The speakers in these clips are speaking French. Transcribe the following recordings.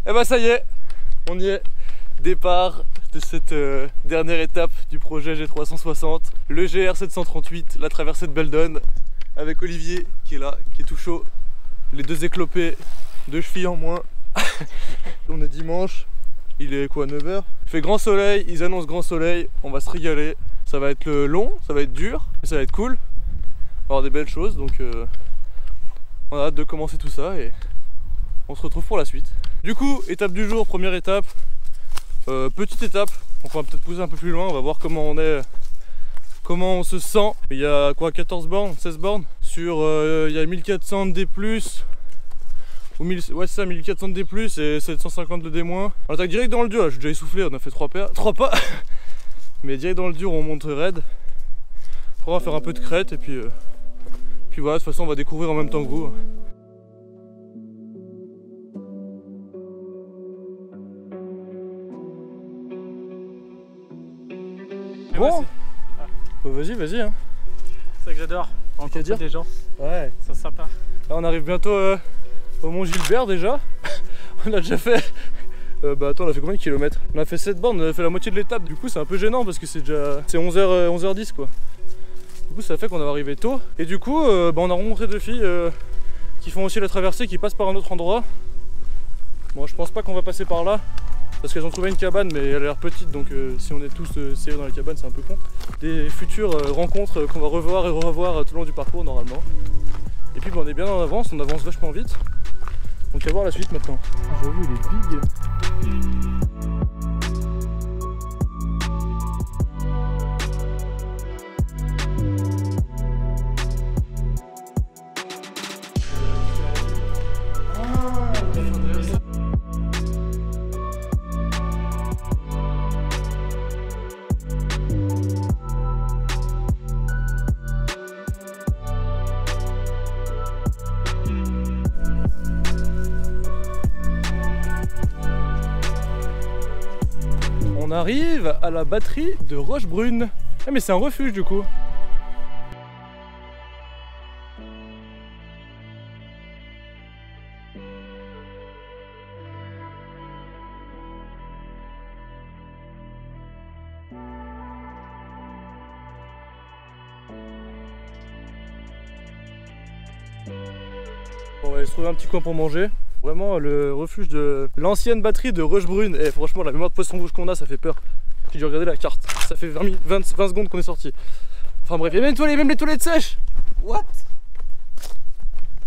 Et bah ça y est, on y est. Départ de cette dernière étape du projet G360, le GR738, la traversée de Beldon, avec Olivier qui est là, qui est tout chaud, les deux éclopés, 2 chevilles en moins. On est dimanche, il est quoi, 9 h? Il fait grand soleil, ils annoncent grand soleil, on va se régaler. Ça va être long, ça va être dur, mais ça va être cool. On va avoir des belles choses, donc on a hâte de commencer tout ça et on se retrouve pour la suite. Du coup, étape du jour, première étape, petite étape, donc on va peut-être pousser un peu plus loin, on va voir comment on est, comment on se sent. Il y a quoi, 14 bornes, 16 bornes sur, il y a 1400 de D+, ou 1000, ouais c'est ça, 1400 de D+, et 750 de D-. On attaque direct dans le dur, là, je suis déjà essoufflé, on a fait 3 pas, mais direct dans le dur on monte raide. On va faire un peu de crête et puis voilà, de toute façon on va découvrir en même temps que vous. Bon, vas-y hein. C'est ça que j'adore, rencontrer des gens. Ouais. C'est sympa. Là on arrive bientôt au Mont Gilbert déjà. On a déjà fait... attends, on a fait combien de kilomètres? On a fait 7 bornes, on a fait la moitié de l'étape. Du coup c'est un peu gênant parce que c'est déjà... C'est 11h10 quoi. Du coup ça fait qu'on va arriver tôt. Et du coup on a rencontré 2 filles qui font aussi la traversée, qui passent par un autre endroit. Bon, je pense pas qu'on va passer par là parce qu'elles ont trouvé une cabane, mais elle a l'air petite, donc si on est tous serrés dans la cabane c'est un peu con. Des futures rencontres qu'on va revoir et revoir tout le long du parcours normalement. Et puis on est bien en avance, on avance vachement vite. Donc à voir la suite maintenant. J'avoue il est big. On arrive à la batterie de Rochebrune. Ah mais c'est un refuge du coup. On va aller se trouver un petit coin pour manger. Vraiment le refuge de l'ancienne batterie de Rochebrune. Et franchement la mémoire de poisson rouge qu'on a, ça fait peur. J'ai dû regarder la carte, ça fait 20 secondes qu'on est sorti. Enfin bref, il y a même les toilettes sèches. What?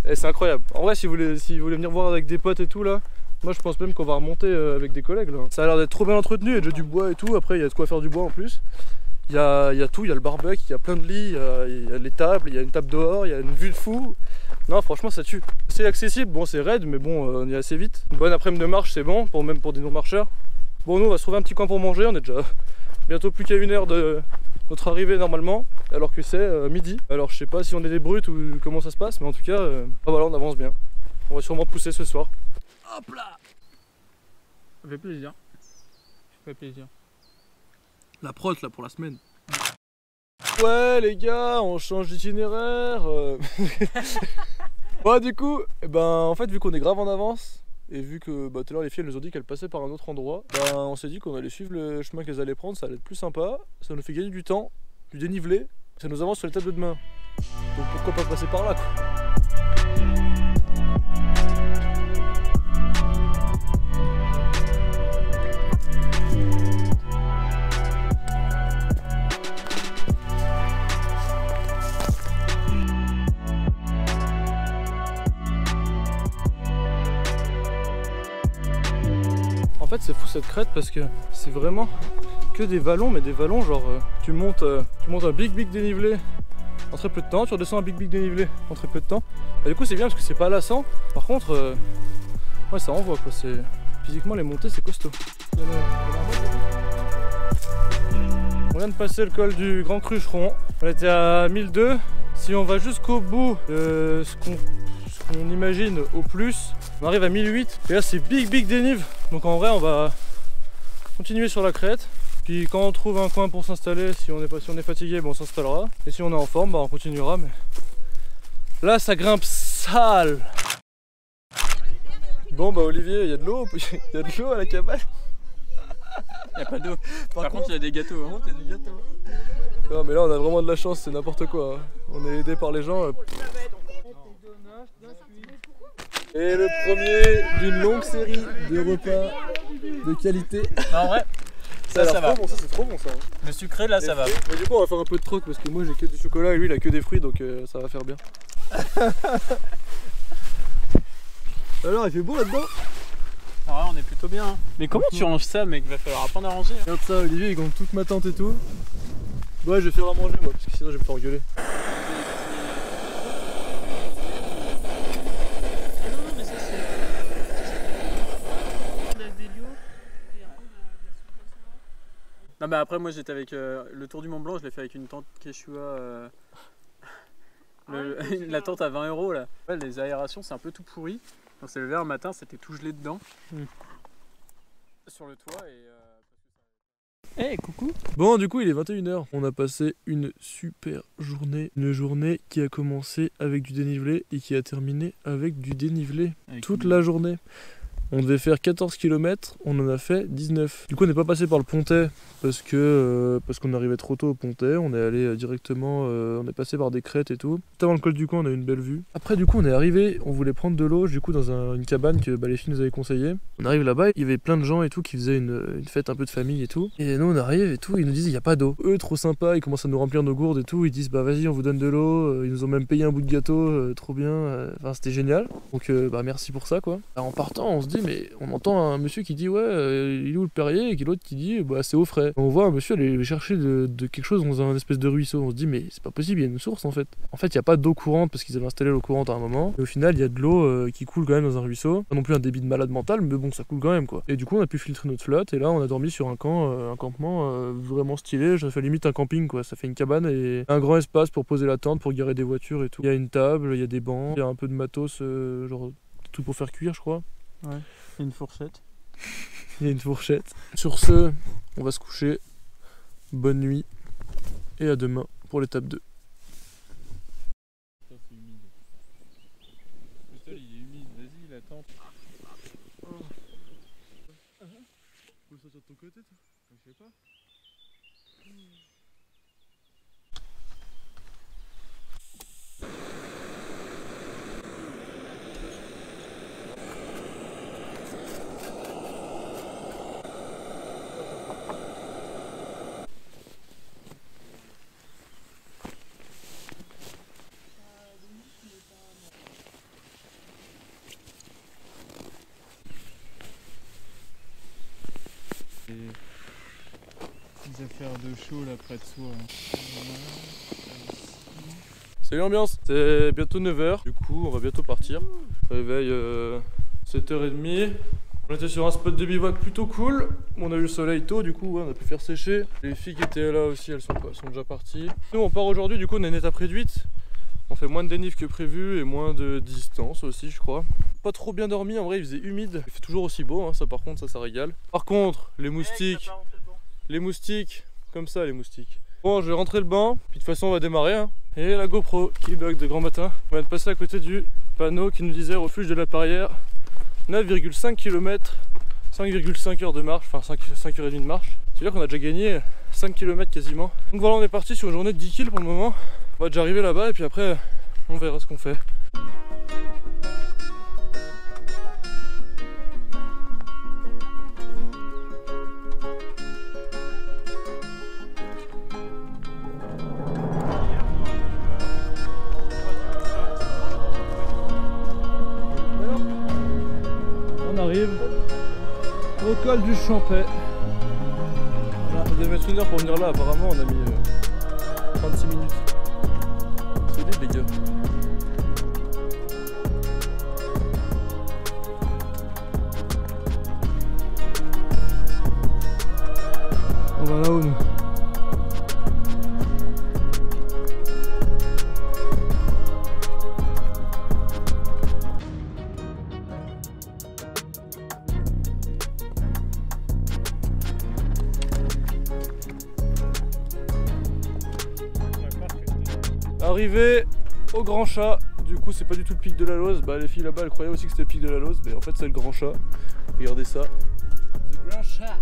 Et c'est incroyable. En vrai si vous voulez venir voir avec des potes et tout là, moi je pense même qu'on va remonter avec des collègues là. Ça a l'air d'être trop bien entretenu, il y a déjà du bois et tout. Après il y a de quoi faire du bois en plus. Il y a tout, il y a le barbecue, il y a plein de lits, il y a les tables, il y a une table dehors, il y a une vue de fou. Non franchement ça tue. C'est accessible, bon c'est raide mais bon on y est assez vite. Une bonne après-midi de marche c'est bon, même pour des non-marcheurs. Bon nous on va se trouver un petit coin pour manger, on est déjà bientôt plus qu'à 1 heure de notre arrivée normalement, alors que c'est midi. Alors je sais pas si on est des brutes ou comment ça se passe, mais en tout cas voilà on avance bien. On va sûrement pousser ce soir. Hop là. Ça fait plaisir. Ça fait plaisir. La prot là pour la semaine. Ouais les gars, on change d'itinéraire. Ouais du coup, en fait vu qu'on est grave en avance, et vu que tout à l'heure les filles elles nous ont dit qu'elles passaient par un autre endroit, on s'est dit qu'on allait suivre le chemin qu'elles allaient prendre, ça allait être plus sympa, ça nous fait gagner du temps, du dénivelé, ça nous avance sur l'étape de demain. Donc pourquoi pas passer par là quoi. En fait c'est fou cette crête parce que c'est vraiment que des vallons, mais des vallons genre tu montes un big dénivelé en très peu de temps, tu redescends un big dénivelé en très peu de temps. Et du coup c'est bien parce que c'est pas lassant. Par contre ouais ça envoie quoi, c'est physiquement les montées c'est costaud. On vient de passer le col du Grand Crucheron, on était à 1002. Si on va jusqu'au bout de ce qu'on imagine au plus, on arrive à 1008 et là c'est big dénive. Donc en vrai on va continuer sur la crête. Puis quand on trouve un coin pour s'installer, si on est fatigué, on s'installera. Et si on est en forme, on continuera. Mais là ça grimpe sale. Bon bah Olivier, il y a de l'eau à la cabane. Y a pas d'eau. Par contre, il y a des gâteaux. Hein. Il y a du gâteau. Non mais là on a vraiment de la chance, c'est n'importe quoi. Hein. On est aidé par les gens. Et le premier d'une longue série de repas de qualité. Non, en vrai, ça va. Bon, ça c'est trop bon ça. Le sucré là, ça va. Mais du coup, on va faire un peu de troc parce que moi j'ai que du chocolat et lui il a que des fruits donc ça va faire bien. Alors, il fait beau là-dedans? Ah ouais, on est plutôt bien. Hein. Mais comment tu ranges ça, mec? Va falloir apprendre à ranger. Hein. Regarde ça, Olivier il gonfle toute ma tente et tout. Ouais, je vais faire à manger moi parce que sinon je vais me faire engueuler. Non mais après moi j'étais avec le tour du Mont Blanc, je l'ai fait avec une tente Quechua, la tente à 20 € là. Ouais, les aérations c'est un peu tout pourri, on s'est levé un matin, c'était tout gelé dedans, sur le toit et... Hey, coucou. Bon du coup il est 21 h, on a passé une super journée, une journée qui a commencé avec du dénivelé et qui a terminé avec du dénivelé toute la journée. On devait faire 14 km, on en a fait 19. Du coup on n'est pas passé par le Pontet parce qu'on arrivait trop tôt au Pontet, on est allé directement, on est passé par des crêtes et tout. Juste avant le col du camp on a eu une belle vue. Après du coup on est arrivé, on voulait prendre de l'eau du coup dans une cabane que les filles nous avaient conseillé. On arrive là-bas, il y avait plein de gens et tout qui faisaient une fête un peu de famille et tout. Et nous on arrive et tout, ils nous disent il n'y a pas d'eau. Eux trop sympas, ils commencent à nous remplir nos gourdes et tout, ils disent bah vas-y on vous donne de l'eau, ils nous ont même payé un bout de gâteau, trop bien, enfin c'était génial. Donc bah merci pour ça quoi. Alors, en partant on se dit mais on entend un monsieur qui dit ouais il est où le Perrier et l'autre qui dit bah c'est au frais. On voit un monsieur aller chercher de quelque chose dans un espèce de ruisseau, on se dit mais c'est pas possible, il y a une source en fait. En fait il n'y a pas d'eau courante parce qu'ils avaient installé l'eau courante à un moment, et au final il y a de l'eau qui coule quand même dans un ruisseau, pas non plus un débit de malade mental mais bon ça coule quand même quoi. Et du coup on a pu filtrer notre flotte et là on a dormi sur un campement vraiment stylé, ça fait limite un camping quoi, ça fait une cabane et un grand espace pour poser la tente, pour garer des voitures et tout. Il y a une table, il y a des bancs, il y a un peu de matos, genre tout pour faire cuire je crois. Ouais. Une fourchette. Il y a une fourchette. Sur ce, on va se coucher. Bonne nuit. Et à demain pour l'étape 2. C'est humide. Le sol il est humide, vas-y la tente. Faut sortir de ton côté toi? Je sais pas. Des affaires de chaud là près de soi. Salut l'ambiance, c'est bientôt 9 h. Du coup on va bientôt partir. Réveil 7h30. On était sur un spot de bivouac plutôt cool. On a eu le soleil tôt, du coup ouais, on a pu faire sécher. Les filles qui étaient là aussi, elles sont déjà parties. Nous on part aujourd'hui, du coup on a une étape réduite. On fait moins de dénive que prévu et moins de distance aussi je crois. Pas trop bien dormi, en vrai il faisait humide. Il fait toujours aussi beau, hein, ça par contre ça régale. Par contre les moustiques, comme ça les moustiques. Bon je vais rentrer le banc, puis de toute façon on va démarrer. Hein. Et la GoPro qui bug de grand matin. On vient de passer à côté du panneau qui nous disait refuge de la Perrière. 9,5 km, 5,5 heures de marche, enfin 5 heures et demie de marche. C'est-à-dire qu'on a déjà gagné 5 km quasiment. Donc voilà on est parti sur une journée de 10 km pour le moment. On va déjà arriver là-bas et puis après on verra ce qu'on fait. On arrive au col du Champet. Voilà, on devait mettre 1 heure pour venir là, apparemment on a mis 36 minutes. Solide les gars. On va là-haut nous. Arrivé au grand chat Du coup c'est pas du tout le pic de la Lose. Bah les filles là-bas elles croyaient aussi que c'était le pic de la Lose, mais en fait c'est le Grand Chat. Regardez ça. The Grand Chat,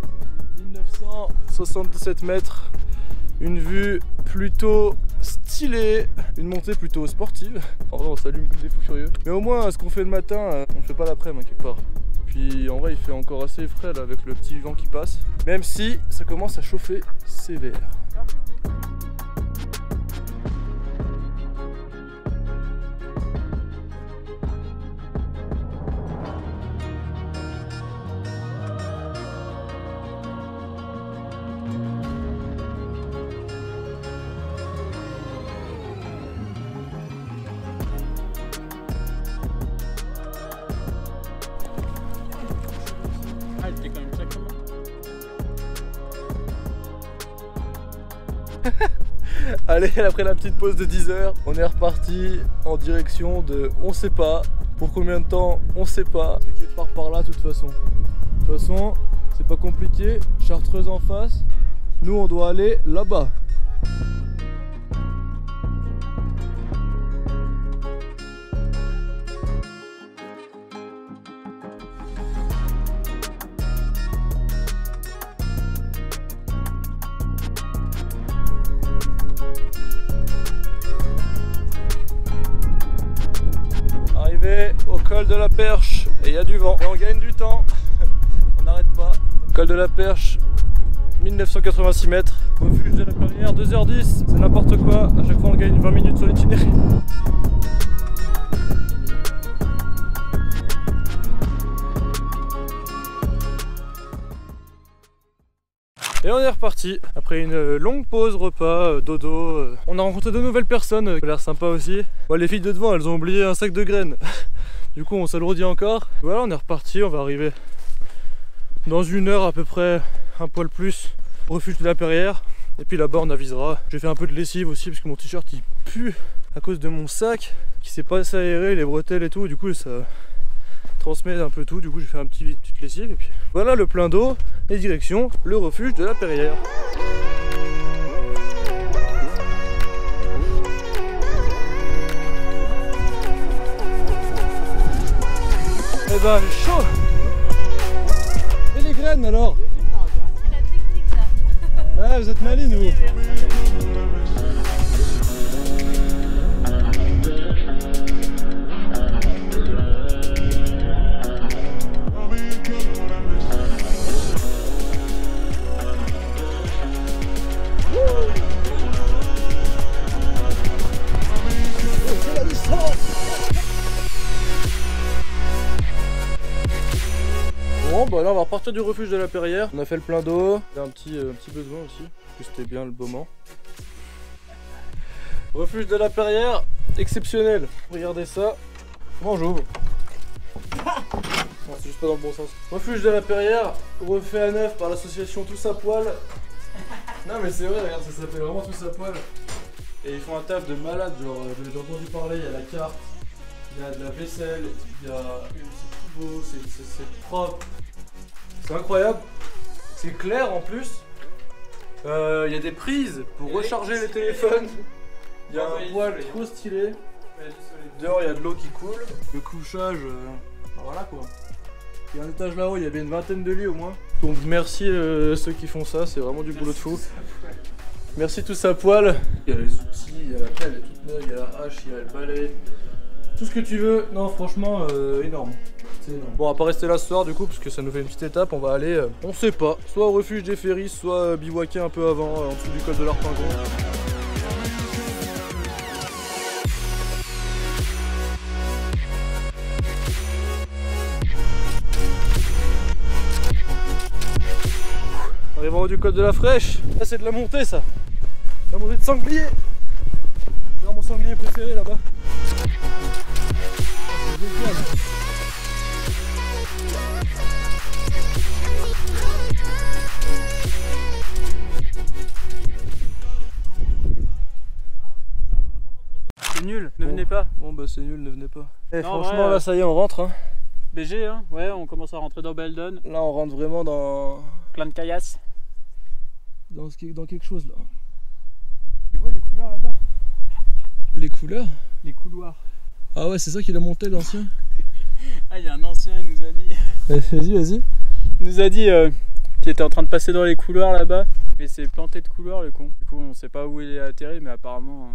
1977 mètres. Une vue plutôt stylée, une montée plutôt sportive. En vrai on s'allume comme des fous furieux. Mais au moins ce qu'on fait le matin, on le fait pas l'après-midi quelque part. Puis en vrai il fait encore assez frais là avec le petit vent qui passe. Même si ça commence à chauffer sévère. Allez, après la petite pause de 10 heures, on est reparti en direction de on sait pas. Pour combien de temps, on sait pas. C'est quelque part par là de toute façon. De toute façon, c'est pas compliqué. Chartreuse en face. Nous, on doit aller là-bas. Au col de la Perche et il y a du vent et on gagne du temps. On n'arrête pas. Col de la Perche, 1986 mètres. Refuge de la Perrière, 2h10. C'est n'importe quoi. À chaque fois on gagne 20 minutes sur l'itinéraire. Et on est reparti après une longue pause repas, dodo. On a rencontré de nouvelles personnes qui ont l'air sympa aussi. Bon, les filles de devant elles ont oublié un sac de graines. Du coup on s'alourdit encore. Voilà, on est reparti, on va arriver dans 1 heure à peu près, un poil plus, au refuge de la Perrière. Et puis là-bas on avisera. J'ai fait un peu de lessive aussi parce que mon t-shirt il pue à cause de mon sac qui s'est pas assez aéré, les bretelles et tout. Du coup ça transmet un peu tout, du coup j'ai fait un petite lessive et puis voilà le plein d'eau et direction le refuge de la Perrière. Eh ben chaud. Et les graines alors? C'est la technique ça. Ouais, vous êtes malines vous. Bon bah là on va repartir du refuge de la Perrière. On a fait le plein d'eau, il y a un petit besoin aussi, parce que c'était bien le moment. Refuge de la Perrière, exceptionnel. Regardez ça. Comment j'ouvre? Non, c'est juste pas dans le bon sens. Refuge de la Perrière, refait à neuf par l'association Tous à Poil. Non mais c'est vrai, regarde, ça s'appelle vraiment Tous à Poil. Et ils font un taf de malade, genre j'ai entendu parler, il y a la carte, il y a de la vaisselle, il y a une petite beau, c'est propre. C'est incroyable, c'est clair en plus. Il y a des prises pour recharger les téléphones. Il y a un poêle trop stylé. Dehors il y a de l'eau qui coule. Le couchage, voilà quoi. Il y a un étage là-haut, il y avait une vingtaine de lits au moins. Donc merci ceux qui font ça, c'est vraiment du boulot de fou. Merci Tous à Poil. Il y a les outils, il y a la pelle, elle est toute neuve, il y a la hache, il y a le balai. Tout ce que tu veux. Non franchement énorme. C'est énorme. Bon on va pas rester là ce soir du coup parce que ça nous fait une petite étape. On va aller, on sait pas, soit au refuge des Ferris, soit bivouaquer un peu avant, en dessous du col de l'Arpingon. Arrivant au haut du col de la Fraîche. Là c'est de la montée ça. La montée de sanglier. C'est mon sanglier préféré là-bas. C'est nul, ne venez pas. Bon bah c'est nul, ne venez pas. Non, franchement ouais, là ça y est on rentre hein. BG hein, ouais on commence à rentrer dans Beldon. Là on rentre vraiment dans... Plein de caillasses. Dans quelque chose là. Tu vois les couleurs là-bas? Les couleurs? Les couloirs. Ah ouais, c'est ça qu'il a monté l'ancien. Ah, il y a un ancien, il nous a dit. Vas-y. Il nous a dit qu'il était en train de passer dans les couloirs là-bas. Mais c'est planté de couloirs le con. Du coup, on sait pas où il est atterri, mais apparemment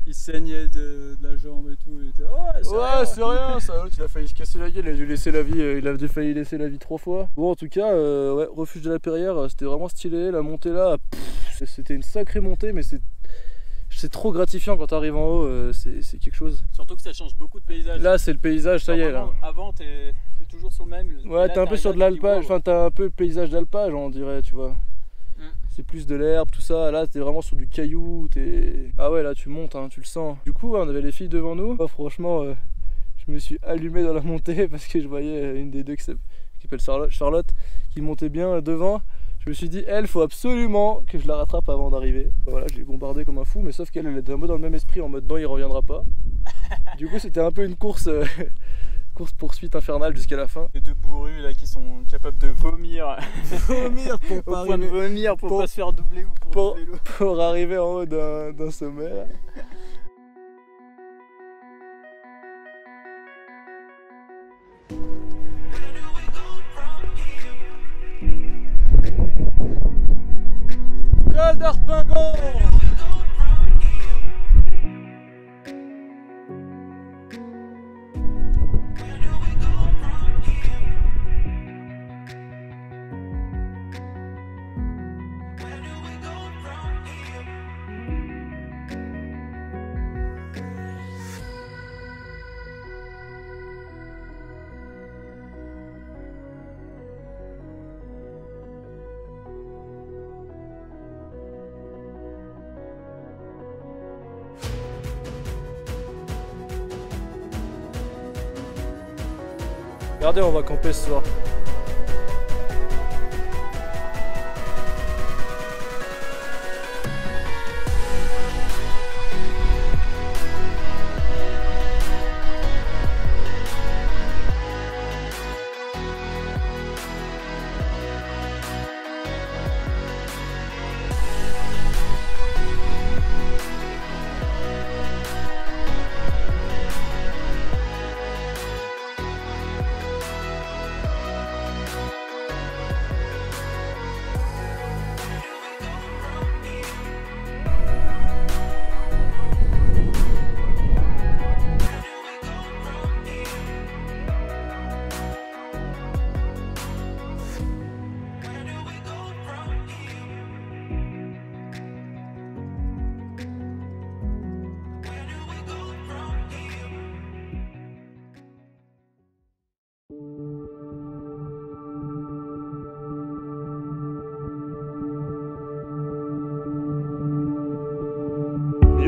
il saignait de la jambe et tout. Il était, Ouais, c'est rien, ça. L'autre, il a failli se casser la gueule, il a dû laisser la vie. Il a failli laisser la vie 3 fois. Bon, en tout cas, ouais, refuge de la Perrière, c'était vraiment stylé. La montée là, c'était une sacrée montée, mais c'est trop gratifiant quand t'arrives en haut, c'est quelque chose. Surtout que ça change beaucoup de paysage. Là, c'est le paysage, ça y est là. Avant, t'es toujours sur le même. Ouais, t'es un peu sur de l'alpage, enfin t'as un peu le paysage d'alpage, on dirait, tu vois. C'est plus de l'herbe, tout ça. Là, t'es vraiment sur du caillou. Ah ouais, là, tu montes, hein, tu le sens. Du coup, ouais, on avait les filles devant nous. Oh, franchement, je me suis allumé dans la montée parce que je voyais une des deux qui s'appelle Charlotte qui montait bien devant. Je me suis dit, elle, faut absolument que je la rattrape avant d'arriver. Voilà, je l'ai bombardée comme un fou, mais sauf qu'elle était un peu dans le même esprit, en mode non, il reviendra pas. Du coup, c'était un peu une course poursuite infernale jusqu'à la fin. Les deux bourrus là qui sont capables de vomir. Vomir pour pas arriver. Vomir pour pas se faire doubler ou pour arriver en haut d'un sommet. Là. Col d'Arpingon. Regardez, on va camper ce soir.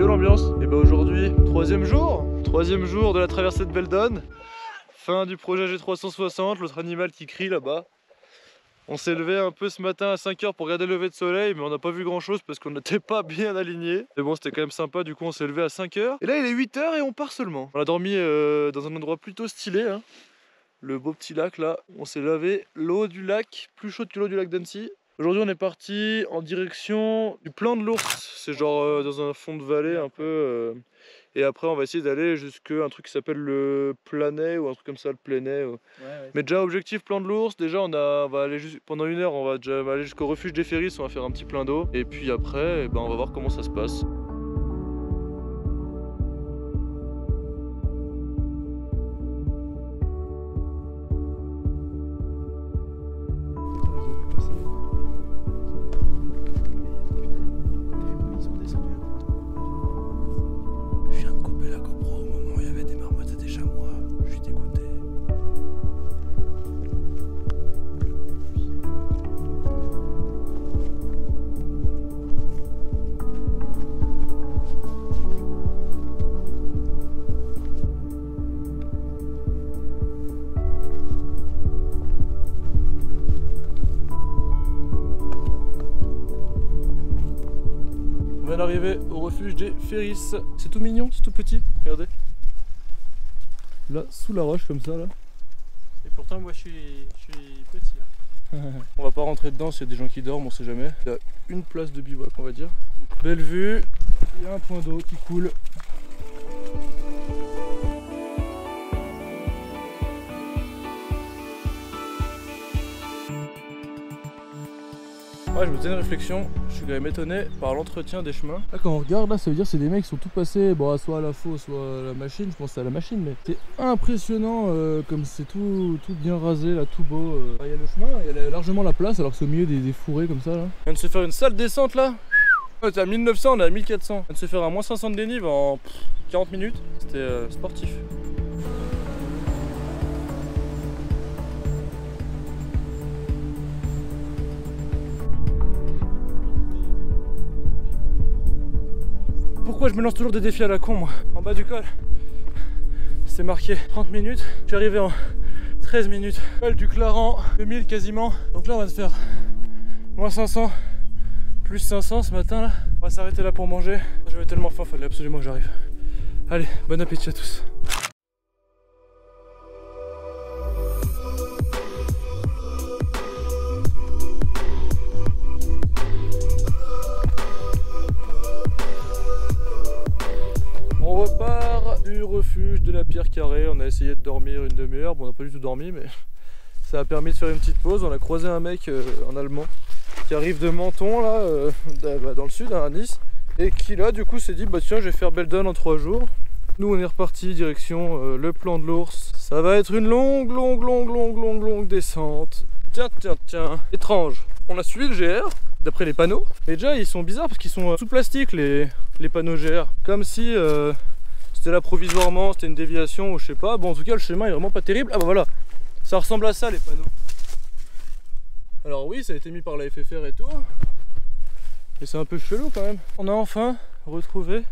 L'ambiance. Et bah aujourd'hui, troisième jour de la traversée de Beldon. Fin du projet G360, l'autre animal qui crie là-bas. On s'est levé un peu ce matin à 5 h pour regarder le lever de soleil, mais on n'a pas vu grand chose parce qu'on n'était pas bien alignés. Mais bon, c'était quand même sympa, du coup on s'est levé à 5 h. Et là il est 8 h et on part seulement. On a dormi dans un endroit plutôt stylé, hein. Le beau petit lac là. On s'est lavé l'eau du lac, plus chaude que l'eau du lac d'Annecy. Aujourd'hui on est parti en direction du plan de l'Ours, c'est genre dans un fond de vallée un peu, et après on va essayer d'aller jusqu'à un truc qui s'appelle le Planet ou un truc comme ça, le Plenay. Ouais. Mais déjà objectif plan de l'Ours, déjà on va aller pendant 1 heure, on va déjà aller jusqu'au refuge des Ferris, on va faire un petit plein d'eau, et puis après on va voir comment ça se passe. On vient d'arriver au refuge des Ferris. C'est tout mignon, c'est tout petit, regardez. Là, sous la roche comme ça là. Et pourtant moi je suis petit là. On va pas rentrer dedans s'il y a des gens qui dorment, on sait jamais. Il y a une place de bivouac on va dire. Belle vue, il y a un point d'eau qui coule. Ouais, je me faisais une réflexion, je suis quand même étonné par l'entretien des chemins. Là, quand on regarde, là, ça veut dire que c'est des mecs qui sont tout passés, bon, soit à la faux, soit à la machine, je pense que c'est à la machine, mais c'est impressionnant comme c'est tout bien rasé, là, tout beau. Il y a le chemin, il y a largement la place, alors que c'est au milieu des fourrés comme ça, là. On vient de se faire une sale descente, là. On était à 1900, on est à 1400. On vient de se faire un moins 500 de dénive en 40 minutes. C'était sportif. Pourquoi je me lance toujours des défis à la con, moi? En bas du col, c'est marqué 30 minutes. Je suis arrivé en 13 minutes. Col du Clarens, 2000 quasiment. Donc là, on va se faire moins 500, plus 500 ce matin là. On va s'arrêter là pour manger. J'avais tellement faim, fallait absolument que j'arrive. Allez, bon appétit à tous. On repart du refuge de la Pierre Carrée. On a essayé de dormir une demi-heure. Bon, on n'a pas du tout dormi, mais ça a permis de faire une petite pause. On a croisé un mec en allemand qui arrive de Menton, là, dans le sud, à Nice, et qui là, du coup, s'est dit, bah tiens, je vais faire Beldon en 3 jours. Nous, on est reparti direction le plan de l'ours. Ça va être une longue descente. Tiens, étrange. On a suivi le GR. D'après les panneaux, et déjà ils sont bizarres parce qu'ils sont sous plastique les panneaux GR, comme si c'était là provisoirement, c'était une déviation ou je sais pas. Bon, en tout cas le chemin est vraiment pas terrible. Ah bah voilà, ça ressemble à ça les panneaux. Alors oui, ça a été mis par la FFR et tout, mais c'est un peu chelou quand même. On a enfin retrouvé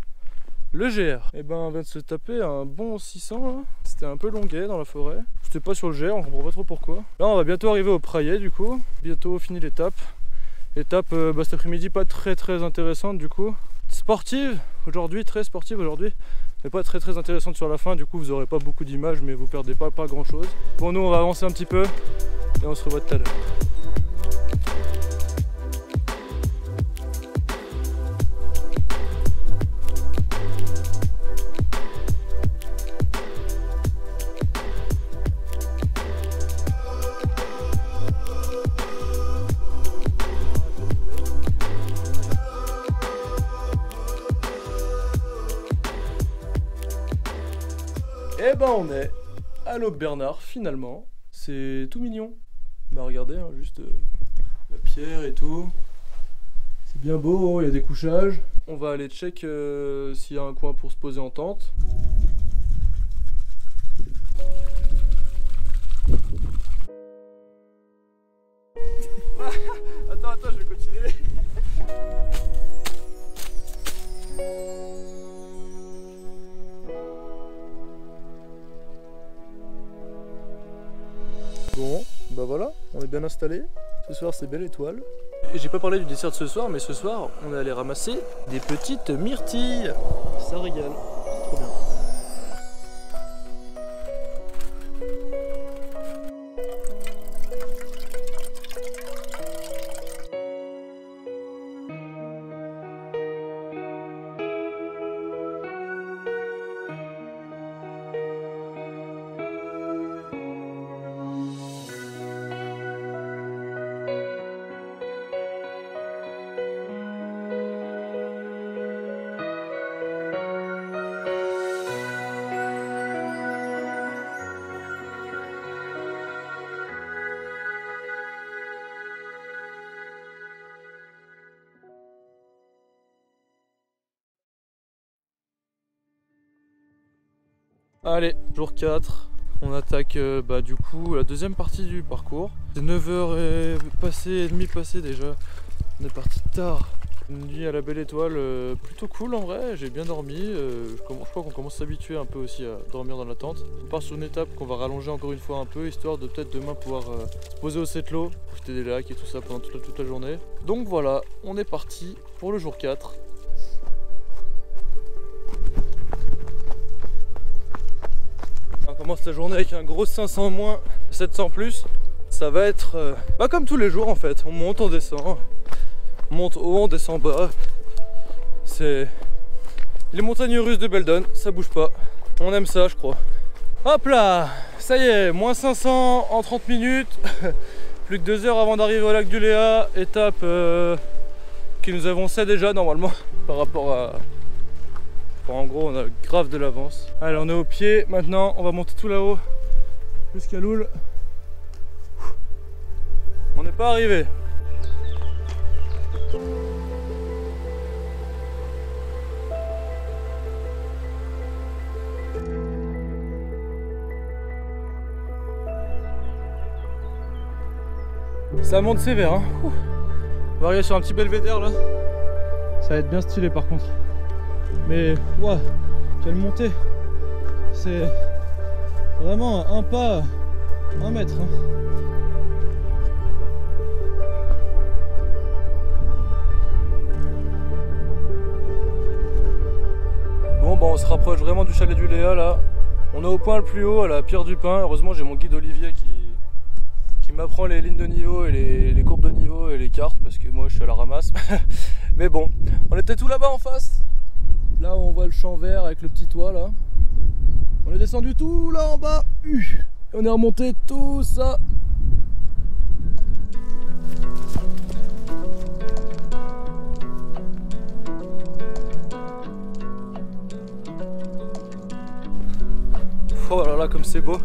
le GR. Et ben on vient de se taper un bon 600 là. C'était un peu longuet dans la forêt. C'était pas sur le GR, on comprend pas trop pourquoi. Là on va bientôt arriver au Prayet du coup, bientôt fini l'étape. Étape cet après-midi pas très intéressante du coup. Sportive aujourd'hui, très sportive aujourd'hui, mais pas très intéressante sur la fin. Du coup vous aurez pas beaucoup d'images, mais vous perdez pas grand chose. Bon, nous on va avancer un petit peu et on se revoit tout à l'heure. Et ben on est à l'Aube Bernard finalement, c'est tout mignon. Bah regardez, hein, juste la pierre et tout, c'est bien beau, il y a des couchages. On va aller check s'il y a un coin pour se poser en tente. Attends, je vais continuer. Bon, bah voilà, on est bien installé. Ce soir c'est belle étoile. Et j'ai pas parlé du dessert de ce soir, mais ce soir on est allé ramasser des petites myrtilles. Ça régale, trop bien. Allez, jour 4, on attaque du coup la deuxième partie du parcours. C'est 9h et demie passées déjà, on est parti tard. Une nuit à la belle étoile, plutôt cool en vrai, j'ai bien dormi. Je crois qu'on commence à s'habituer un peu aussi à dormir dans la tente. On part sur une étape qu'on va rallonger encore une fois un peu, histoire de peut-être demain pouvoir se poser au Setlo, profiter des lacs et tout ça pendant toute la journée. Donc voilà, on est parti pour le jour 4. On commence la journée avec un gros 500 moins, 700 plus. Ça va être comme tous les jours en fait, on monte, on descend. On monte haut, on descend bas. C'est les montagnes russes de Beldon, ça bouge pas. On aime ça je crois. Hop là, ça y est, moins 500 en 30 minutes. Plus que 2 heures avant d'arriver au lac du Léa, étape que nous avançait déjà normalement par rapport à... Enfin, en gros on a grave de l'avance. Allez, on est au pied, maintenant on va monter tout là-haut jusqu'à Loul. On n'est pas arrivé. Ça monte sévère, hein. Ouh. On va arriver sur un petit belvédère là. Ça va être bien stylé par contre. Mais waouh, quelle montée. C'est vraiment un pas, 1 mètre. Hein. Bon bah on se rapproche vraiment du chalet du Léa là. On est au point le plus haut à la Pierre du Pin. Heureusement j'ai mon guide Olivier qui m'apprend les lignes de niveau et les courbes de niveau et les cartes parce que moi je suis à la ramasse. Mais bon, on était tout là-bas en face. Là on voit le champ vert avec le petit toit là. On est descendu tout là en bas. Et on est remonté tout ça. Oh là là comme c'est beau.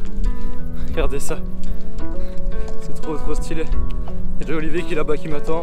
Regardez ça. C'est trop stylé. Il y a déjà Olivier qui est là-bas qui m'attend.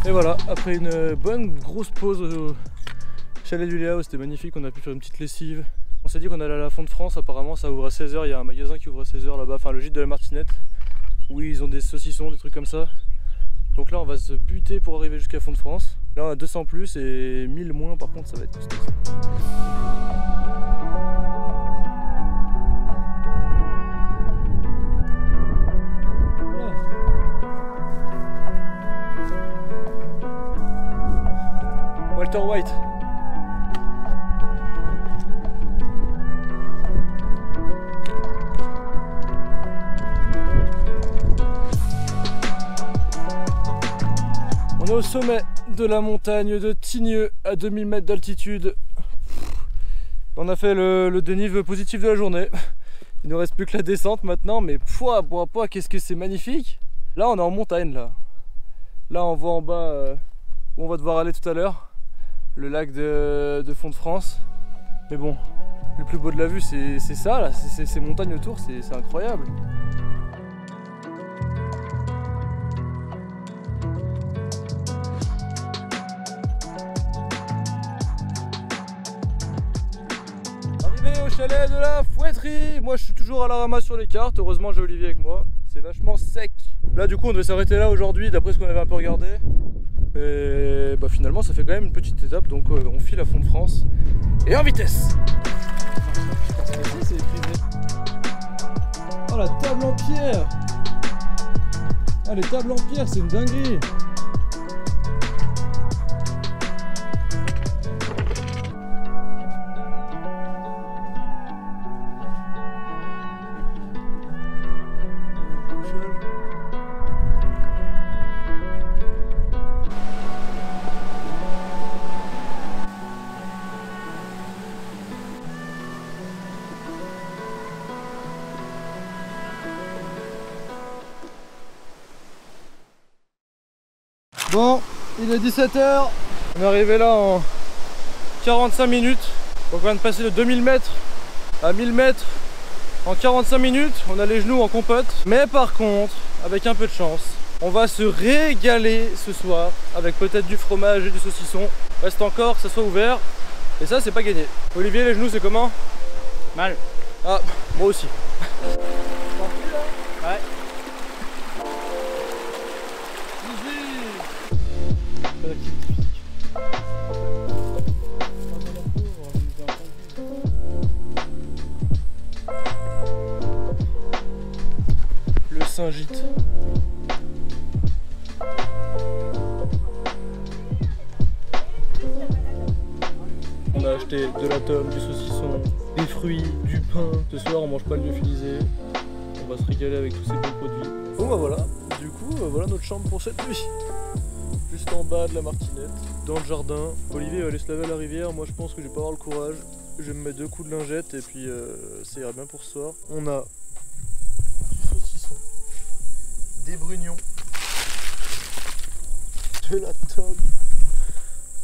Et voilà, après une bonne grosse pause au chalet du Léa où c'était magnifique, on a pu faire une petite lessive. On s'est dit qu'on allait à la Fond de France, apparemment ça ouvre à 16 h, il y a un magasin qui ouvre à 16 h là-bas, enfin le gîte de la Martinette, où ils ont des saucissons, des trucs comme ça. Donc là on va se buter pour arriver jusqu'à Fond de France. Là on a 200 plus et 1000 moins, par contre ça va être costaud. Walter White. On est au sommet de la montagne de Tigneux à 2000 mètres d'altitude. On a fait le dénive positif de la journée. Il ne reste plus que la descente maintenant, mais pouah, qu'est-ce que c'est magnifique. Là on est en montagne là. Là on voit en bas où on va devoir aller tout à l'heure. Le lac de Fond de France. Mais bon, le plus beau de la vue c'est ça là, ces montagnes autour, c'est incroyable. Arrivé au chalet de la Fouetterie. Moi je suis toujours à la ramasse sur les cartes, heureusement j'ai Olivier avec moi. C'est vachement sec. Là du coup on devait s'arrêter là aujourd'hui d'après ce qu'on avait un peu regardé. Et bah finalement ça fait quand même une petite étape, donc on file à Fond de France et en vitesse. Oh la table en pierre. Ah les tables en pierre c'est une dinguerie. Bon, il est 17 h, on est arrivé là en 45 minutes, donc on vient de passer de 2000 mètres à 1000 mètres en 45 minutes, on a les genoux en compote, mais par contre, avec un peu de chance, on va se régaler ce soir avec peut-être du fromage et du saucisson, reste encore que ça soit ouvert, et ça c'est pas gagné. Olivier, les genoux c'est comment? Mal. Ah, moi aussi. Ouais. Le Saint-Gite. On a acheté de la tome, du saucisson, des fruits, du pain. Ce soir on mange pas de lyophilisé. On va se régaler avec tous ces bons produits. Bon bah voilà, du coup voilà notre chambre pour cette nuit. Juste en bas de la martinette, dans le jardin. Olivier va aller se laver à la rivière, moi je pense que je vais pas avoir le courage. Je vais me mettre 2 coups de lingette et puis ça ira bien pour ce soir. On a du saucisson, des brugnons, de la tome,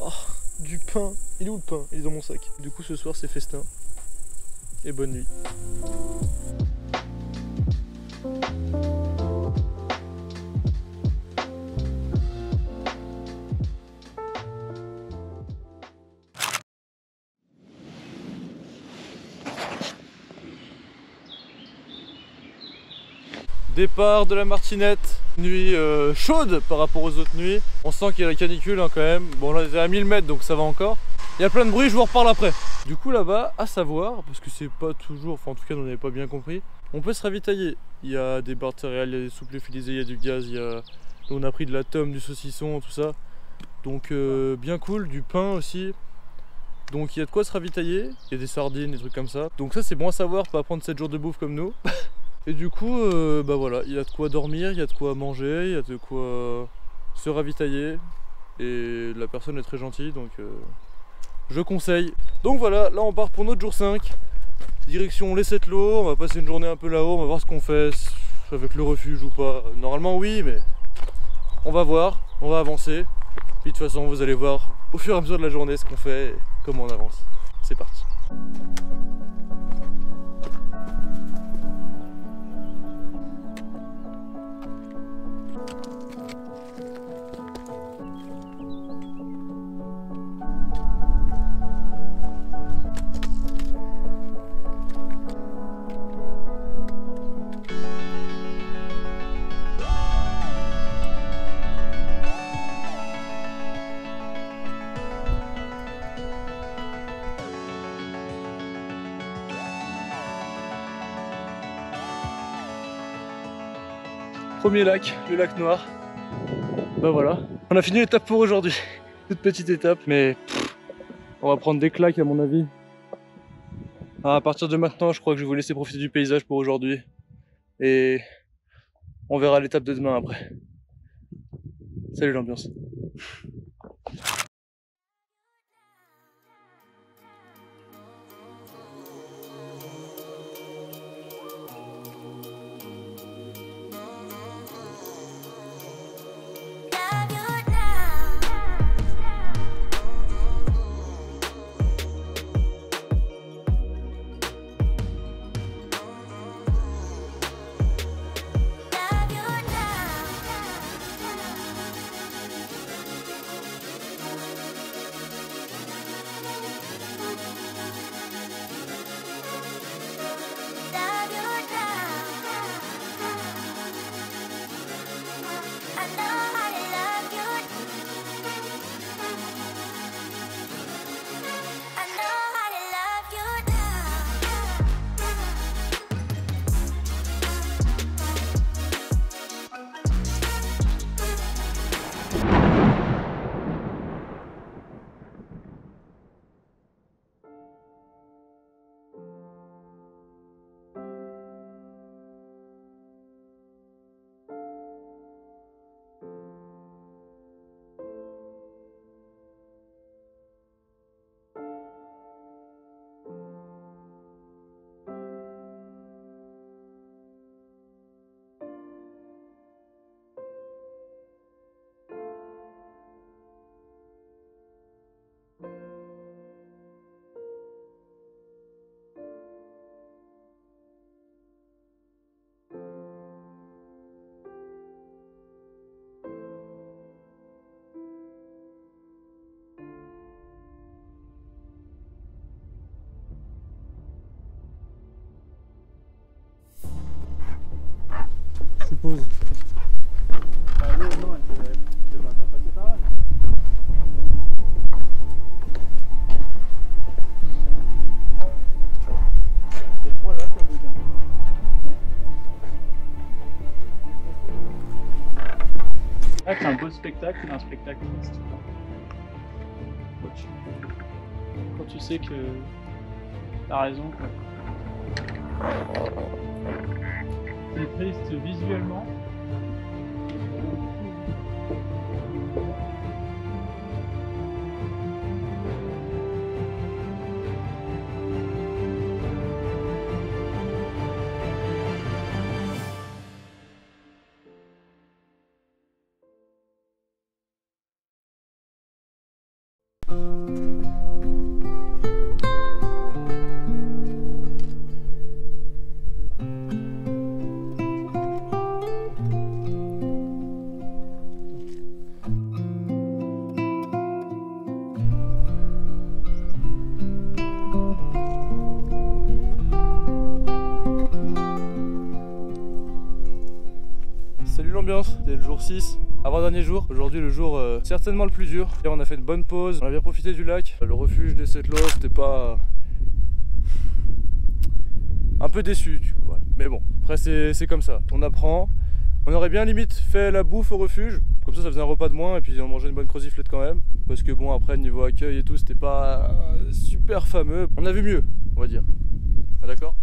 oh, du pain. Il est où le pain? Il est dans mon sac. Du coup ce soir c'est festin. Et bonne nuit. Départ de la martinette, nuit chaude par rapport aux autres nuits. On sent qu'il y a la canicule hein, quand même. Bon là on est à 1000 mètres donc ça va encore. Il y a plein de bruit, je vous en reparle après. Du coup là-bas, à savoir, parce que c'est pas toujours, enfin en tout cas on n'avait pas bien compris, on peut se ravitailler. Il y a des barres de céréales, il y a des soupes lyophilisées, il y a du gaz, il y a... on a pris de la tome, du saucisson, tout ça. Donc bien cool, du pain aussi. Donc il y a de quoi se ravitailler, il y a des sardines, des trucs comme ça. Donc ça c'est bon à savoir, pas prendre 7 jours de bouffe comme nous. Et du coup, bah voilà, il y a de quoi dormir, il y a de quoi manger, il y a de quoi se ravitailler. Et la personne est très gentille, donc je conseille. Donc voilà, là on part pour notre jour 5. Direction les 7 lots, on va passer une journée un peu là-haut, on va voir ce qu'on fait, avec le refuge ou pas. Normalement oui, mais on va voir, on va avancer. Puis de toute façon, vous allez voir au fur et à mesure de la journée ce qu'on fait et comment on avance. C'est parti. Premier lac, le lac Noir. Bah voilà, on a fini l'étape pour aujourd'hui. Toute petite étape, mais on va prendre des claques à mon avis. À partir de maintenant, je crois que je vais vous laisser profiter du paysage pour aujourd'hui. Et on verra l'étape de demain après. Salut l'ambiance. Suppose. Bah l'eau, non, elle va pas passer par là. C'est 3 là, quoi, le gars. Là, c'est un beau spectacle, mais un spectacle triste. Quand tu sais que t'as raison, quoi. C'est triste visuellement. Salut l'ambiance, c'est le jour 6, avant-dernier jour. Aujourd'hui le jour certainement le plus dur. Hier on a fait une bonne pause, on a bien profité du lac. Le refuge des Settlos, c'était pas... un peu déçu, tu vois. Mais bon, après c'est comme ça, on apprend. On aurait bien limite fait la bouffe au refuge, comme ça faisait un repas de moins et puis on mangeait une bonne croziflette quand même. Parce que bon, après niveau accueil et tout, c'était pas super fameux. On a vu mieux, on va dire. Ah, d'accord?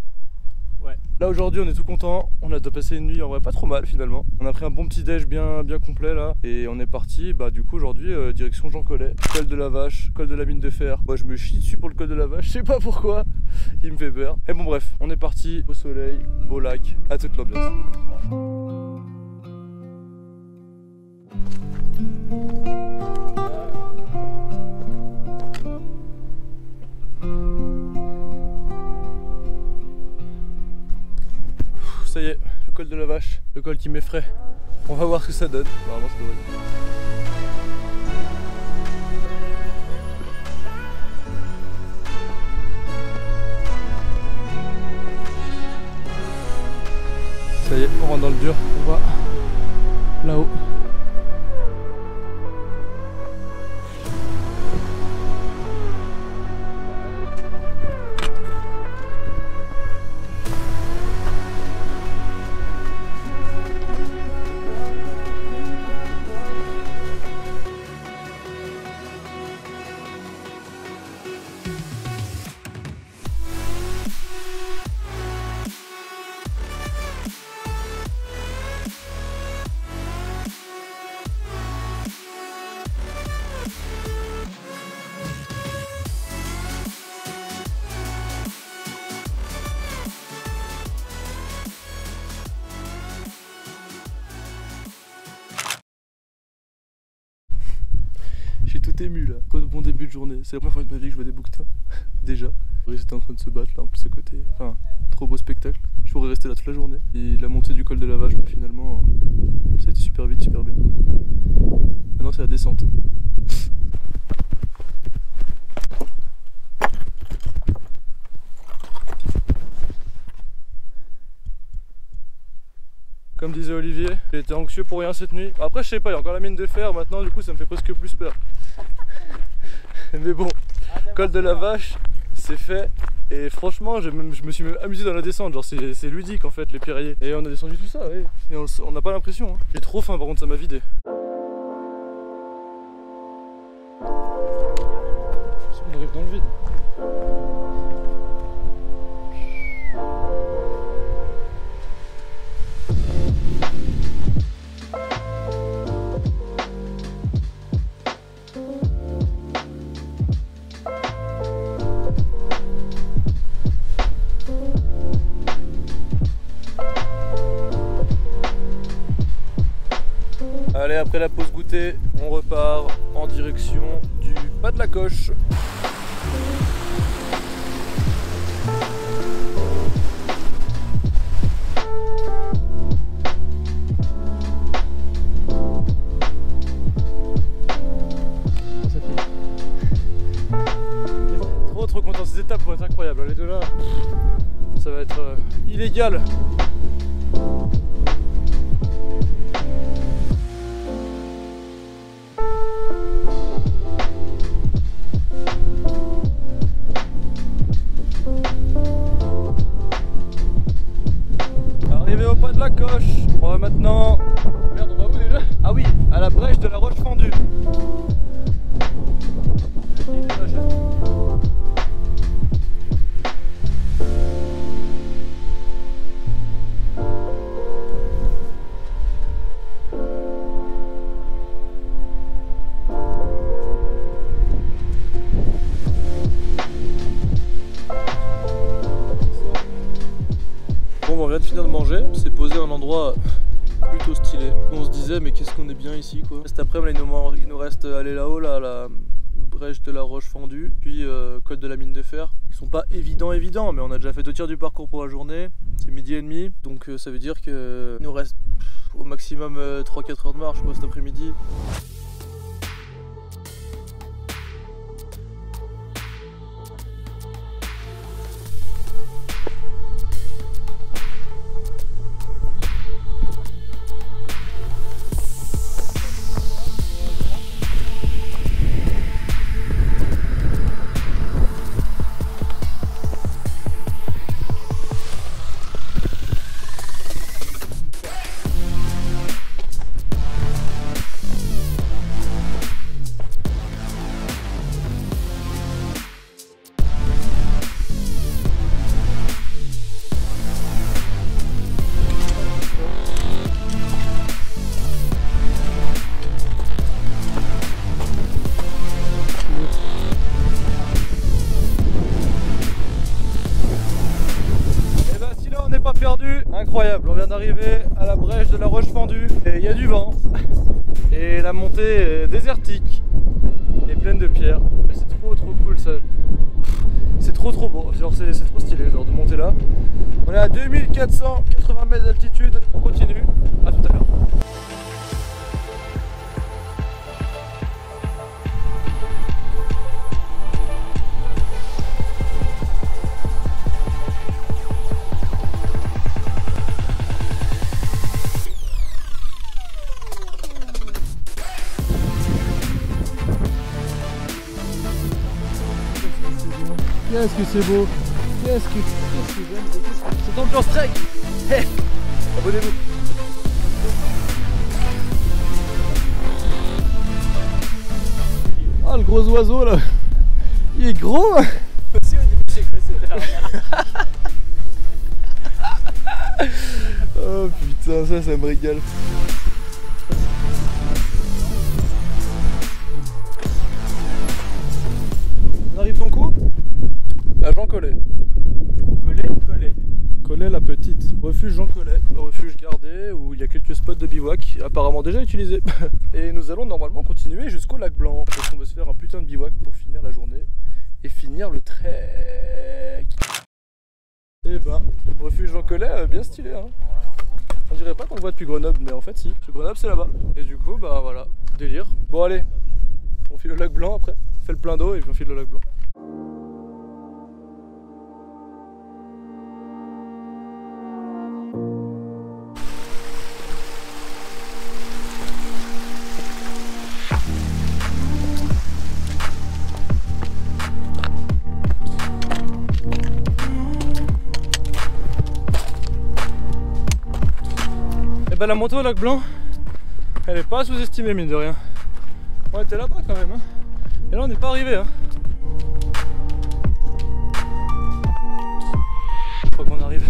Ouais. Là aujourd'hui on est tout content, on a passé une nuit en vrai pas trop mal finalement. On a pris un bon petit déj bien complet là et on est parti du coup aujourd'hui direction Jean Collet, col de la Vache, col de la Mine de Fer. Moi je me chie dessus pour le col de la Vache, je sais pas pourquoi, il me fait peur. Et bon bref, on est parti au soleil, beau lac, à toute l'ambiance. Ça y est, le col de la Vache, le col qui m'effraie. On va voir ce que ça donne. Normalement, ça devrait être... Ça y est, on rentre dans le dur. On voit là-haut. Je suis tout ému là, bon début de journée. C'est la première fois de ma vie que je vois des bouquetins, déjà. Ils étaient en train de se battre là en plus à côté. Enfin, trop beau spectacle. Je pourrais rester là toute la journée. Et la montée du col de la Vache, finalement, ça a été super vite, super bien. Maintenant c'est la descente. Comme disait Olivier, j'ai été anxieux pour rien cette nuit. Après je sais pas, il y a encore la Mine de Fer maintenant, du coup ça me fait presque plus peur. Mais bon, col de la Vache, c'est fait. Et franchement, je me suis même amusé dans la descente, genre c'est ludique en fait les pierriers. Et on a descendu tout ça, oui. Et on n'a pas l'impression. Hein. J'ai trop faim par contre, ça m'a vidé. On arrive dans le vide. Allez, après la pause goûter, on repart en direction du Pas de la Coche. Trop content, ces étapes vont être incroyables, les deux là, ça va être illégal. Arrivé au Pas de la Coche, on va maintenant... Merde, on va où déjà? Ah oui, à la brèche de la Roche Fendue. un endroit plutôt stylé. On se disait mais qu'est-ce qu'on est bien ici quoi. Cet après-midi il nous reste aller là-haut là, à la brèche de la roche fendue, puis col de la mine de fer. Ils sont pas évidents mais on a déjà fait 2 tiers du parcours pour la journée. C'est 12h30 donc ça veut dire qu'il nous reste au maximum 3-4 heures de marche quoi cet après-midi. Perdu, incroyable, on vient d'arriver à la brèche de la roche fendue et il y a du vent et la montée est désertique et pleine de pierres. C'est trop cool ça, c'est trop beau, genre c'est trop stylé genre de monter là. On est à 2480 mètres d'altitude, on continue, à tout à l'heure. Qu'est-ce que c'est beau, qu'est-ce que j'aime, c'est ambiance trek. Hey, abonnez-vous. Ah le gros oiseau là, il est gros. Oh putain, ça me régale. On arrive donc où? À Jean Collet. Collet la petite. Refuge Jean Collet, refuge gardé où il y a quelques spots de bivouac apparemment déjà utilisés. Et nous allons normalement continuer jusqu'au lac Blanc. Donc on va se faire un putain de bivouac pour finir la journée et finir le trek. Et ben, refuge Jean Collet, bien stylé hein. On dirait pas qu'on le voit depuis Grenoble, mais en fait si. Parce que Grenoble c'est là-bas. Et du coup bah voilà, délire. Bon allez, on file le lac Blanc après. On fait le plein d'eau et puis on file le lac Blanc. Et bah la montée au lac Blanc, elle est pas sous-estimée mine de rien. On était là-bas quand même hein. Et là on n'est pas arrivé hein. Je crois qu'on arrive.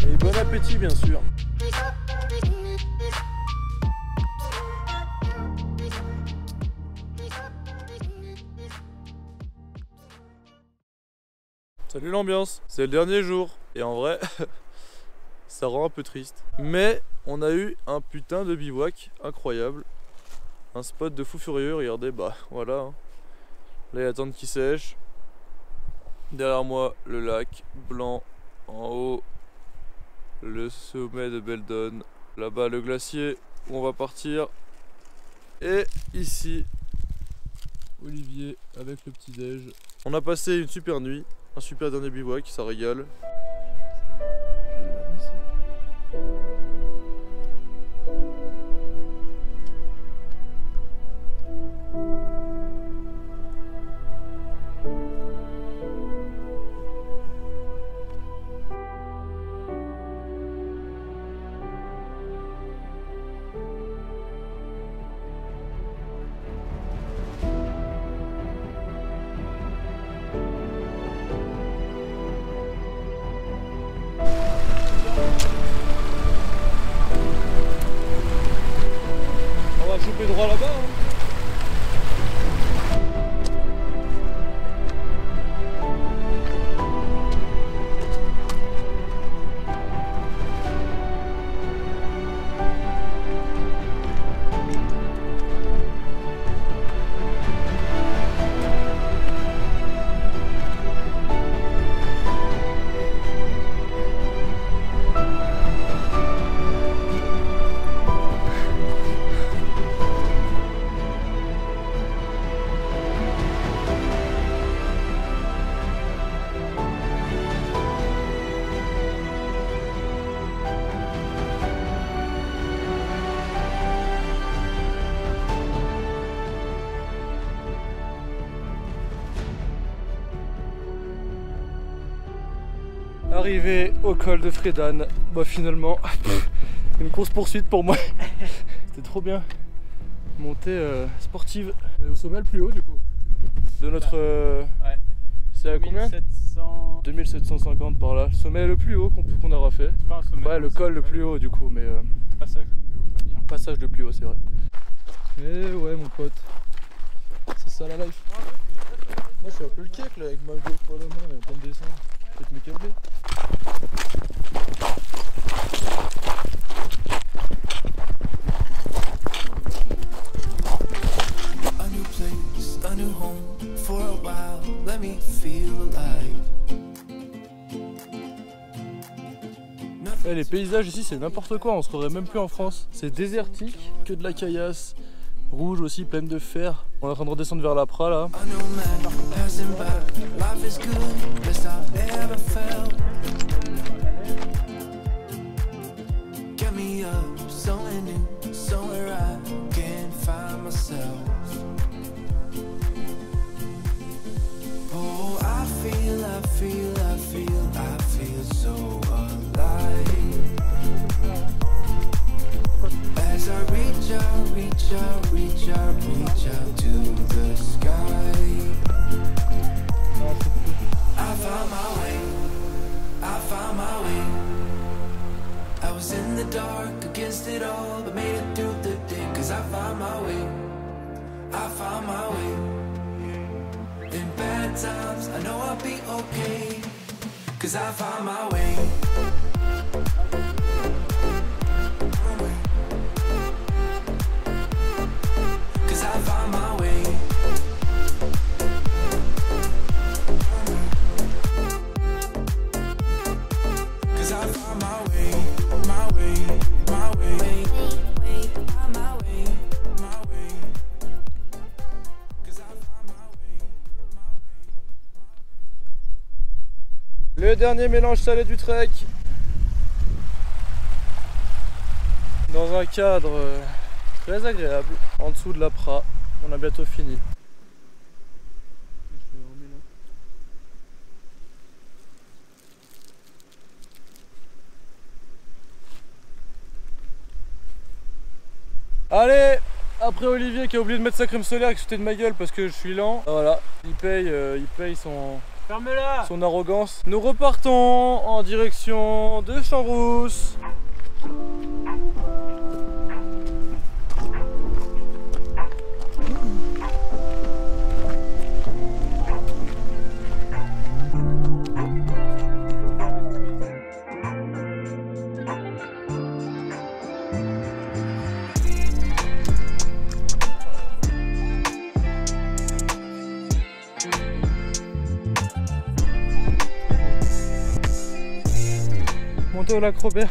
Et bon appétit bien sûr. Salut l'ambiance, c'est le dernier jour et en vrai ça rend un peu triste. Mais on a eu un putain de bivouac incroyable. Un spot de fou furieux, regardez, bah voilà hein. Là il y a la tente qui sèche. Derrière moi le lac Blanc, en haut le sommet de Beldon, là-bas le glacier où on va partir, et ici Olivier avec le petit déj. On a passé une super nuit Un super dernier bivouac, ça régale. Choper droit là-bas hein. Arrivé au col de Frédan, bah finalement une course poursuite pour moi. C'était trop bien. Montée sportive. On est au sommet le plus haut du coup. De notre... Ouais. C'est à combien 2750 par là. Le sommet le plus haut qu'on aura fait. Pas un sommet, ouais, le col le plus haut du coup, mais... Passage le plus haut, on va dire. Passage le plus haut, c'est vrai. Et ouais mon pote. C'est ça la life. Moi je suis un peu le cake là avec ma GoPro à la main et en train de descendre. Peut-être me câbler. Ouais, les paysages ici c'est n'importe quoi, on se croirait même plus en France. C'est désertique, que de la caillasse, rouge aussi, pleine de fer. On est en train de redescendre vers la Pra là. Reach out to the sky. I found my way. I was in the dark against it all, but made it through the day. Cause I found my way. I found my way. In bad times, I know I'll be okay. Cause I found my way. Le dernier mélange salé du trek. Dans un cadre très agréable, en dessous de la Pra. On a bientôt fini. Allez, après Olivier qui a oublié de mettre sa crème solaire et que c'était de ma gueule parce que je suis lent. Voilà, il paye son arrogance. Nous repartons en direction de Champs-Rousses. Montée au lac Robert.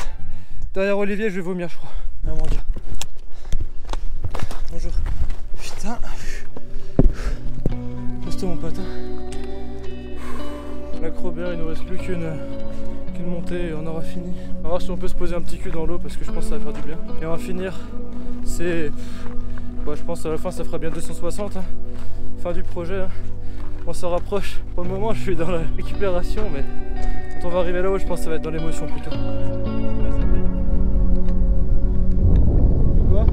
Derrière Olivier, je vais vomir, je crois. Ah mon dieu. Bonjour. Putain. Costaud mon pote. Hein. avec Robert, il nous reste plus qu'une montée et on aura fini. On va voir si on peut se poser un petit cul dans l'eau parce que je pense que ça va faire du bien. Et on va finir, c'est... Bah, je pense à la fin ça fera bien 260, hein. Fin du projet, hein. On s'en rapproche. Pour le moment je suis dans la récupération, mais quand on va arriver là-haut je pense que ça va être dans l'émotion plutôt. Quoi ?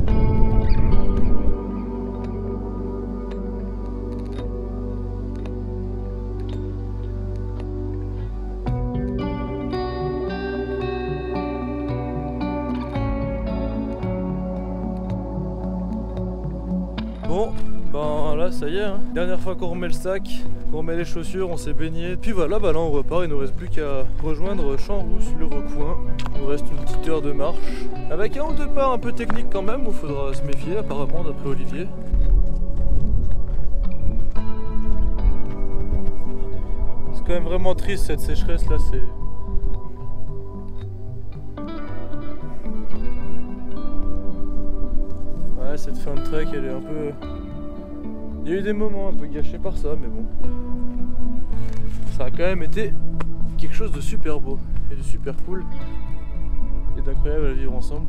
Bon, ben là ça y est, hein. Dernière fois qu'on remet le sac, qu'on remet les chaussures, on s'est baigné. Puis voilà, bah là on repart, il nous reste plus qu'à rejoindre Champs-Rousses, le recoin. Il nous reste une petite heure de marche. Avec un ou deux pas un peu techniques quand même, où il faudra se méfier apparemment d'après Olivier. C'est quand même vraiment triste cette sécheresse là, c'est... Ouais, cette fin de trek elle est un peu... Il y a eu des moments un peu gâchés par ça, mais bon. Ça a quand même été quelque chose de super beau et de super cool et d'incroyable à vivre ensemble.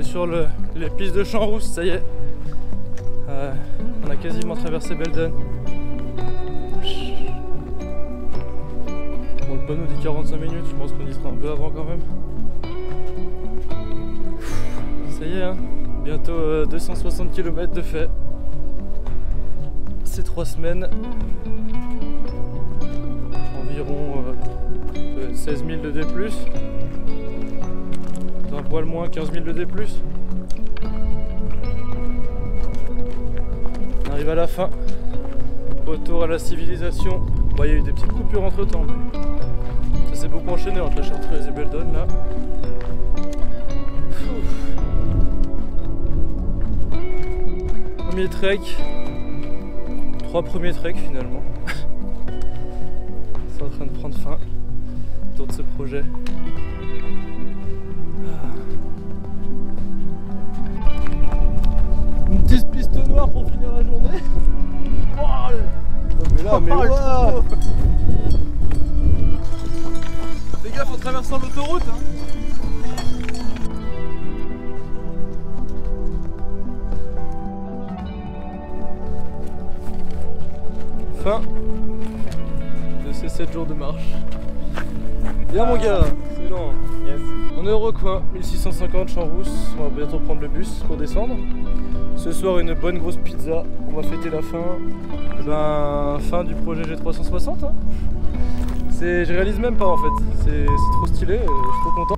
Sur les pistes de Champs-Rousses, ça y est. On a quasiment traversé Belledonne. Bon, le panneau dit 45 minutes, je pense qu'on y sera un peu avant quand même. Ça y est, hein, bientôt 260 km de fait. C'est 3 semaines. Environ 16 000 de D+. Un poil moins, 15 000 de D+. On arrive à la fin. Retour à la civilisation. Bon, il y a eu des petites coupures entre temps, mais ça s'est beaucoup enchaîné entre la Chartreuse et Belledonne là. Premier trek. 3 premiers treks finalement. C'est en train de prendre fin autour de ce projet. Une petite piste noire pour finir la journée. Oh, mais là, mais wow. Fais gaffe en traversant l'autoroute, hein. Fin de ces 7 jours de marche. Bien mon gars, c'est long. Yes. On est au recoin, 1650 Champs-Rousses, on va bientôt prendre le bus pour descendre. Ce soir une bonne grosse pizza, on va fêter la fin. Ben, fin du projet G360. Hein. Je réalise même pas en fait, c'est trop stylé, je suis trop content.